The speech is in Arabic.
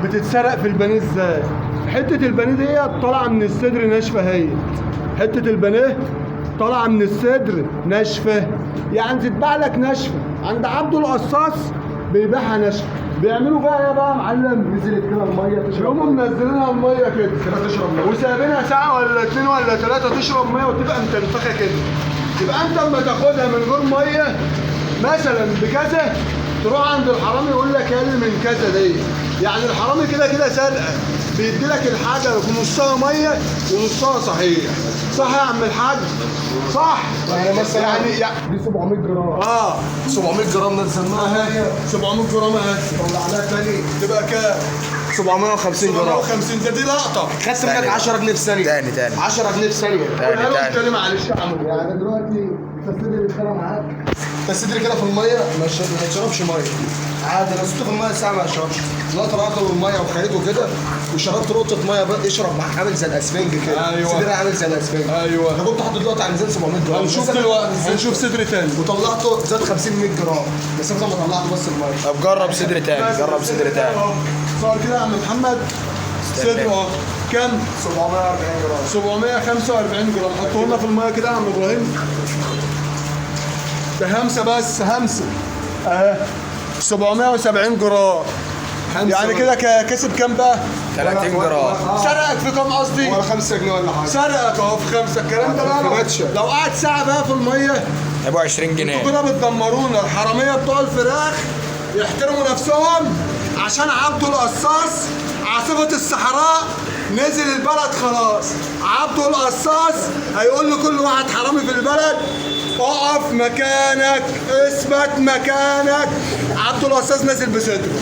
بتتسرق في البانيه ازاي؟ حته البانيه ديت طالعه من الصدر ناشفه هي. حته البانيه طالعه من الصدر ناشفه، يعني تتباع لك ناشفه. عند عبده القصاص بيبيعها ناشفه. بيعملوا بقى ايه بقى يا معلم؟ نزلت كده الميه تشرب، يقوموا منزلينها الميه كده كده تشرب ميه، وسايبينها ساعه ولا 2 ولا 3 تشرب ميه وتبقى متنفخه كده. يبقى انت اما تاخدها من غير ميه مثلا بكذا، تروح عند الحرامي يقول لك اقل من كذا دي. يعني الحرامي كده كده سرقه، بيدي لك الحاجه في نصها ميه ونصها صحيح. صح يا عم الحاج؟ صح؟ يعني مثلا يعني دي 700 جرام، 700 جرام نزلناها هي 700 جرام اهي. طلع عليها تاني تبقى كام؟ 750 جرام. 750. ده دي لقطه. خدت منك 10 جنيه في ثانيه. تاني 10 جنيه في ثانيه. قولها له تاني معلش يا عم. يعني دلوقتي التصدير اللي اتخانق معاك، التصدير كده في الميه ما يشربش ميه عادي. لو سبته في الميه ساعه ما يشربش. لا تراكم الميه وخليته كده وشربت نقطه ميه بقى يشرب معاك عامل زي الاسفنج كده. ايوه. صدرها عامل زي الاسفنج. ايوه. انا كنت حاطط دلوقتي على ميزان 700 جرام. هنشوف دلوقتي، هنشوف صدر تاني. وطلعته زاد 50 100 جرام بس انا لما طلعته بس الميه. طب جرب صدر تاني، جرب صدر تاني. صار كده يا عم محمد صدر اهو. كام؟ 740 جرام. 745 جرام. حطه لنا في الميه كده يا عم ابراهيم. ده همسه بس، همسه اهي 770 جرام. يعني كده كسب كام بقى؟ 30 جرام. سرقك في كام قصدي؟ ولا 5 جنيه ولا حاجه. سرقك اهو في 5. الكلام ده بقى لو قعد ساعه بقى في الميه هيبقوا 20 انتوا جنيه. كده بتدمرونا. الحراميه بتوع الفراخ يحترموا نفسهم، عشان عبده القصاص عاصفة الصحراء نزل البلد خلاص. عبده القصاص هيقول لكل واحد حرامي في البلد اقف مكانك، اثبت مكانك. عبده القصاص نازل بصدره.